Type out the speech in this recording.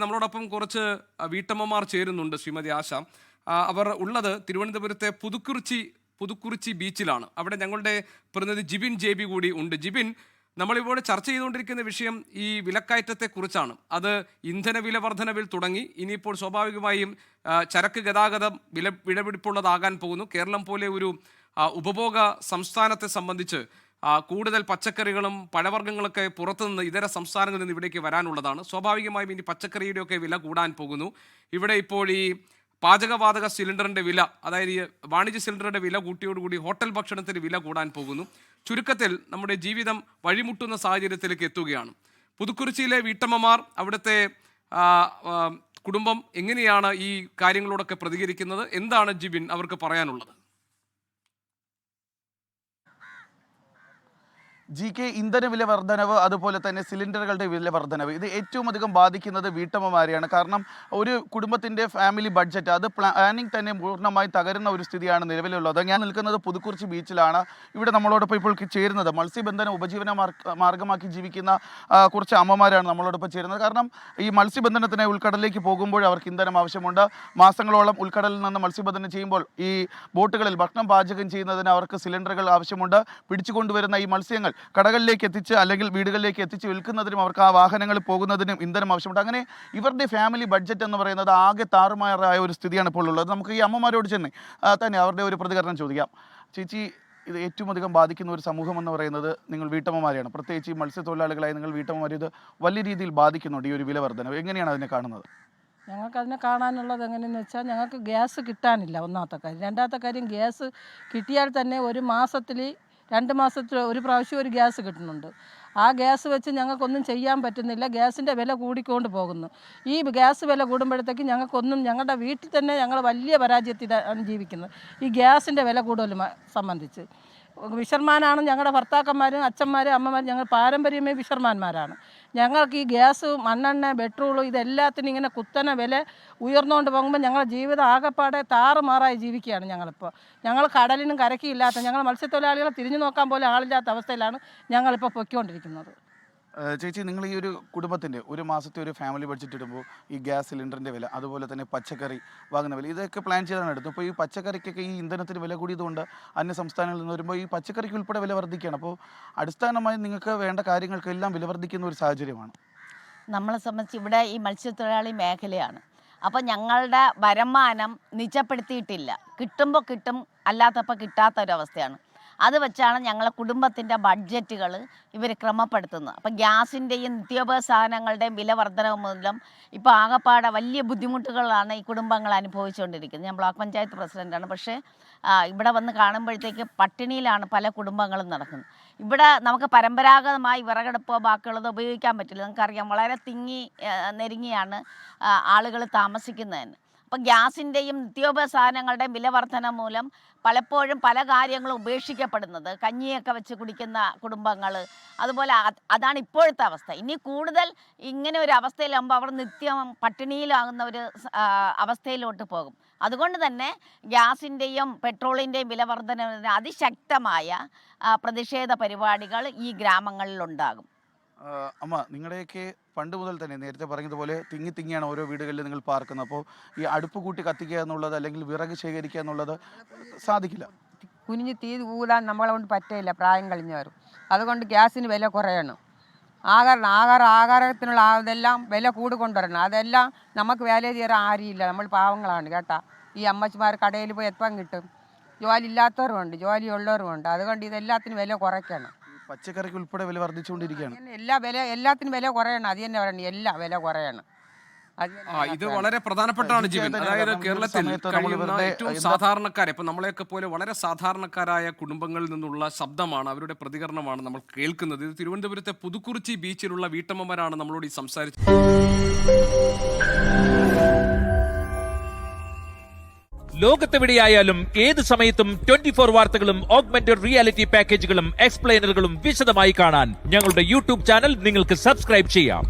നമ്മളോടൊപ്പം കുറച്ച് വീട്ടമ്മമാർ ചേരുന്നുണ്ട്. ശ്രീമതി ആശ, അവർ ഉള്ളത് തിരുവനന്തപുരത്തെ പുതുക്കുറിച്ചി ബീച്ചിലാണ്. അവിടെ ഞങ്ങളുടെ പ്രതിനിധി ജിബിൻ JB കൂടി ഉണ്ട്. ജിബിൻ, നമ്മളിവിടെ ചർച്ച ചെയ്തുകൊണ്ടിരിക്കുന്ന വിഷയം ഈ വിലക്കയറ്റത്തെക്കുറിച്ചാണ്. അത് ഇന്ധനവില വർധനവിൽ തുടങ്ങി, ഇനിയിപ്പോൾ സ്വാഭാവികമായും ചരക്ക് ഗതാഗതം വിലപിടിപ്പുള്ളതാകാൻ പോകുന്നു. കേരളം പോലെ ഒരു ഉപഭോഗ സംസ്ഥാനത്തെ സംബന്ധിച്ച് കൂടുതൽ പച്ചക്കറികളും പഴവർഗ്ഗങ്ങളൊക്കെ പുറത്തുനിന്ന് ഇതര സംസ്ഥാനങ്ങളിൽ നിന്ന് ഇവിടേക്ക് വരാനുള്ളതാണ്. സ്വാഭാവികമായും ഇനി പച്ചക്കറിയുടെയൊക്കെ വില കൂടാൻ പോകുന്നു. ഇവിടെ ഇപ്പോൾ ഈ പാചകവാതക സിലിണ്ടറിൻ്റെ വില, അതായത് ഈ വാണിജ്യ സിലിണ്ടറിൻ്റെ വില കൂട്ടിയോടുകൂടി ഹോട്ടൽ ഭക്ഷണത്തിന് വില കൂടാൻ പോകുന്നു. ചുരുക്കത്തിൽ നമ്മുടെ ജീവിതം വഴിമുട്ടുന്ന സാഹചര്യത്തിലേക്ക് എത്തുകയാണ്. പുതുക്കുറിച്ചിയിലെ വീട്ടമ്മമാർ, അവിടുത്തെ കുടുംബം എങ്ങനെയാണ് ഈ കാര്യങ്ങളോടൊക്കെ പ്രതികരിക്കുന്നത്? എന്താണ് ജിബിൻ അവർക്ക് പറയാനുള്ളത്? GK, ഇന്ധന വില വർധനവ്, അതുപോലെ തന്നെ സിലിണ്ടറുകളുടെ വില വർധനവ്, ഇത് ഏറ്റവും അധികം ബാധിക്കുന്നത് വീട്ടമ്മമാരെയാണ്. കാരണം ഒരു കുടുംബത്തിൻ്റെ ഫാമിലി ബഡ്ജറ്റ്, അത് പ്ലാനിങ് തന്നെ പൂർണ്ണമായി തകരുന്ന ഒരു സ്ഥിതിയാണ് നിലവിലുള്ളത്. ഞാൻ നിൽക്കുന്നത് പുതുക്കുറിച്ചി ബീച്ചിലാണ്. ഇവിടെ നമ്മളോടൊപ്പം ഇപ്പോൾ ചേരുന്നത് മത്സ്യബന്ധനം ഉപജീവന മാർഗമാക്കി ജീവിക്കുന്ന കുറച്ച് അമ്മമാരാണ് നമ്മളോടൊപ്പം ചേരുന്നത്. കാരണം ഈ മത്സ്യബന്ധനത്തിനായി ഉൾക്കടലിലേക്ക് പോകുമ്പോൾ അവർക്ക് ഇന്ധനം ആവശ്യമുണ്ട്. മാസങ്ങളോളം ഉൾക്കടലിൽ നിന്ന് മത്സ്യബന്ധനം ചെയ്യുമ്പോൾ ഈ ബോട്ടുകളിൽ ഭക്ഷണം പാചകം ചെയ്യുന്നതിന് അവർക്ക് സിലിണ്ടറുകൾ ആവശ്യമുണ്ട്. പിടിച്ചുകൊണ്ടുവരുന്ന ഈ മത്സ്യങ്ങൾ കടകളിലേക്ക് എത്തിച്ച് അല്ലെങ്കിൽ വീടുകളിലേക്ക് എത്തിച്ച് വിൽക്കുന്നതിനും അവർക്ക് ആ വാഹനങ്ങളിൽ പോകുന്നതിനും ഇന്ധനം ആവശ്യമുണ്ട്. അങ്ങനെ ഇവരുടെ ഫാമിലി ബഡ്ജറ്റ് എന്ന് പറയുന്നത് ആകെ താറുമാറായ ഒരു സ്ഥിതിയാണ് ഇപ്പോൾ ഉള്ളത്. നമുക്ക് ഈ അമ്മമാരോട് തന്നെ അവരുടെ ഒരു പ്രതികരണം ചോദിക്കാം. ചേച്ചി, ഇത് ഏറ്റവും അധികം ബാധിക്കുന്ന ഒരു സമൂഹം എന്ന് പറയുന്നത് നിങ്ങൾ വീട്ടമ്മമാരെയാണ്. പ്രത്യേകിച്ച് ഈ മത്സ്യത്തൊഴിലാളികളായി നിങ്ങൾ വീട്ടമ്മമാർ ഇത് വലിയ രീതിയിൽ ബാധിക്കുന്നുണ്ട് ഈ ഒരു വില വർധന. എങ്ങനെയാണ് അതിനെ കാണുന്നത്? ഞങ്ങൾക്കതിനെ കാണാനുള്ളത് എങ്ങനെയെന്ന് വെച്ചാൽ, ഞങ്ങൾക്ക് ഗ്യാസ് കിട്ടാനില്ല, ഒന്നാമത്തെ കാര്യം. രണ്ടാമത്തെ കാര്യം, ഗ്യാസ് കിട്ടിയാൽ തന്നെ ഒരു മാസത്തിൽ 2 മാസത്തിൽ ഒരു പ്രാവശ്യം ഒരു ഗ്യാസ് കിട്ടുന്നുണ്ട്. ആ ഗ്യാസ് വെച്ച് ഞങ്ങൾക്കൊന്നും ചെയ്യാൻ പറ്റുന്നില്ല. ഗ്യാസിൻ്റെ വില കൂടിക്കൊണ്ട് പോകുന്നു. ഈ ഗ്യാസ് വില കൂടുമ്പോഴത്തേക്ക് ഞങ്ങൾക്കൊന്നും, ഞങ്ങളുടെ വീട്ടിൽ തന്നെ ഞങ്ങൾ വലിയ പരാജയത്തിലാണ് ജീവിക്കുന്നത് ഈ ഗ്യാസിൻ്റെ വില കൂടുതൽ സംബന്ധിച്ച്. വിഷർമാനാണ് ഞങ്ങളുടെ ഭർത്താക്കന്മാരും അച്ഛന്മാരും അമ്മമാരും. ഞങ്ങൾ പാരമ്പര്യമേ വിഷർമാന്മാരാണ്. ഞങ്ങൾക്ക് ഈ ഗ്യാസ്, മണ്ണെണ്ണ, പെട്രോള് ഇതെല്ലാത്തിനും ഇങ്ങനെ കുത്തനെ വില ഉയർന്നുകൊണ്ട് പോകുമ്പോൾ ഞങ്ങളുടെ ജീവിതം ആകെപ്പാടെ താറുമാറായി ജീവിക്കുകയാണ് ഞങ്ങളിപ്പോൾ. ഞങ്ങൾ കടലിനും കരയ്ക്കില്ലാത്ത, ഞങ്ങൾ മത്സ്യത്തൊഴിലാളികളെ തിരിഞ്ഞു നോക്കാൻ പോലും ആളില്ലാത്ത അവസ്ഥയിലാണ് ഞങ്ങളിപ്പോൾ പൊയ്ക്കൊണ്ടിരിക്കുന്നത്. ചേച്ചി, നിങ്ങൾ ഈ ഒരു കുടുംബത്തിൻ്റെ ഒരു മാസത്തെ ഒരു ഫാമിലി ബഡ്ജറ്റ് ഇടുമ്പോൾ ഈ ഗ്യാസ് സിലിണ്ടറിൻ്റെ വില, അതുപോലെ തന്നെ പച്ചക്കറി വാങ്ങുന്ന വില, ഇതൊക്കെ പ്ലാൻ ചെയ്താണ് എടുത്തു. അപ്പോൾ ഈ പച്ചക്കറിക്കൊക്കെ ഈ ഇന്ധനത്തിന് വില കൂടിയതുകൊണ്ട് അന്യ സംസ്ഥാനങ്ങളിൽ നിന്ന് വരുമ്പോൾ ഈ പച്ചക്കറിക്ക് ഉൾപ്പെടെ വില വർദ്ധിക്കുകയാണ്. അപ്പോൾ അടിസ്ഥാനമായി നിങ്ങൾക്ക് വേണ്ട കാര്യങ്ങൾക്കെല്ലാം വില വർദ്ധിക്കുന്ന ഒരു സാഹചര്യമാണ്. നമ്മളെ സംബന്ധിച്ച് ഇവിടെ ഈ മത്സ്യത്തൊഴിലാളി മേഖലയാണ്. അപ്പോൾ ഞങ്ങളുടെ വരുമാനം നിജപ്പെടുത്തിയിട്ടില്ല. കിട്ടുമ്പോൾ കിട്ടും, അല്ലാത്തപ്പോൾ കിട്ടാത്തൊരവസ്ഥയാണ്. അത് വെച്ചാണ് ഞങ്ങളെ കുടുംബത്തിൻ്റെ ബഡ്ജറ്റുകൾ ഇവർ ക്രമപ്പെടുത്തുന്നത്. അപ്പം ഗ്യാസിൻ്റെയും നിത്യോപയോഗ സാധനങ്ങളുടെയും വില വർധനവ് മൂലം ഇപ്പോൾ ആകെപ്പാടെ വലിയ ബുദ്ധിമുട്ടുകളാണ് ഈ കുടുംബങ്ങൾ അനുഭവിച്ചുകൊണ്ടിരിക്കുന്നത്. ഞാൻ ബ്ലോക്ക് പഞ്ചായത്ത് പ്രസിഡൻ്റാണ്. പക്ഷേ ഇവിടെ വന്ന് കാണുമ്പോഴത്തേക്ക് പട്ടിണിയിലാണ് പല കുടുംബങ്ങളും നടക്കുന്നത്. ഇവിടെ നമുക്ക് പരമ്പരാഗതമായി വിറകടുപ്പോ ബാക്കിയുള്ളതോ ഉപയോഗിക്കാൻ പറ്റില്ല. നിങ്ങൾക്കറിയാം, വളരെ തിങ്ങി നെരുങ്ങിയാണ് ആളുകൾ താമസിക്കുന്നതിന്. അപ്പം ഗ്യാസിൻ്റെയും നിത്യോപയോഗ സാധനങ്ങളുടെയും വില വർധന മൂലം പലപ്പോഴും പല കാര്യങ്ങളും ഉപേക്ഷിക്കപ്പെടുന്നത്. കഞ്ഞിയൊക്കെ വെച്ച് കുടിക്കുന്ന കുടുംബങ്ങൾ, അതുപോലെ അതാണ് ഇപ്പോഴത്തെ അവസ്ഥ. ഇനി കൂടുതൽ ഇങ്ങനെ ഒരു അവസ്ഥയിലാകുമ്പോൾ അവർ നിത്യം പട്ടിണിയിലാകുന്ന ഒരു അവസ്ഥയിലോട്ട് പോകും. അതുകൊണ്ട് തന്നെ ഗ്യാസിൻ്റെയും പെട്രോളിൻ്റെയും വില വർധനവിന് അതിശക്തമായ പ്രതിഷേധ പരിപാടികൾ ഈ ഗ്രാമങ്ങളിലുണ്ടാകും. അമ്മ, നിങ്ങളുടെയൊക്കെ പണ്ട് മുതൽ തന്നെ നേരത്തെ പറഞ്ഞതുപോലെ തിങ്ങിയാണ് ഓരോ വീടുകളിൽ നിങ്ങൾ പാർക്കുന്നത്. അപ്പോൾ ഈ അടുപ്പ് കൂട്ടി കത്തിക്കുക എന്നുള്ളത്, അല്ലെങ്കിൽ വിറക് ശേഖരിക്കുക എന്നുള്ളത് സാധിക്കില്ല. കുനിഞ്ഞ് തീ കൂടാൻ നമ്മളെ കൊണ്ട് പറ്റില്ല, പ്രായം കഴിഞ്ഞവർ. അതുകൊണ്ട് ഗ്യാസിന് വില കുറയണം. ആഹാരത്തിനുള്ള അതെല്ലാം വില കൂടിക്കൊണ്ടുവരണം. അതെല്ലാം നമുക്ക് വില തീരാൻ ആരുമില്ല. നമ്മൾ പാവങ്ങളാണ് കേട്ടാ. ഈ അമ്മച്ചിമാർ കടയിൽ പോയി എപ്പം കിട്ടും? ജോലി ഇല്ലാത്തവരുമുണ്ട്, ജോലി ഉള്ളവരുമുണ്ട്. അതുകൊണ്ട് ഇതെല്ലാത്തിനും വില കുറയ്ക്കണം. പച്ചക്കറിക്ക് ഉൾപ്പെടെ വില വർദ്ധിച്ചുകൊണ്ടിരിക്കുകയാണ്. എല്ലാത്തിനും വില കുറയണം. അത് തന്നെ പറയണം, എല്ലാ വില കുറയണം. ഇത് വളരെ പ്രധാനപ്പെട്ടാണ് ജിബിൻ. അതായത് കേരളത്തിൽ കഴിയുന്ന ഏറ്റവും സാധാരണക്കാരെ, ഇപ്പൊ നമ്മളെയൊക്കെ പോലെ വളരെ സാധാരണക്കാരായ കുടുംബങ്ങളിൽ നിന്നുള്ള ശബ്ദമാണ്, അവരുടെ പ്രതികരണമാണ് നമ്മൾ കേൾക്കുന്നത്. ഇത് തിരുവനന്തപുരത്തെ പുതുക്കുറിച്ചി ബീച്ചിലുള്ള വീട്ടമ്മമാരാണ് നമ്മളോട് ഈ സംസാരിച്ചത്. ലോകത്തെവിടെയായാലും ഏത് സമയത്തും 24 വാർത്തകളും ഓഗ്മെന്റഡ് റിയാലിറ്റി പാക്കേജുകളും എക്സ്പ്ലെയിനറുകളും വിശദമായി കാണാൻ ഞങ്ങളുടെ യൂട്യൂബ് ചാനൽ നിങ്ങൾക്ക് സബ്സ്ക്രൈബ് ചെയ്യാം.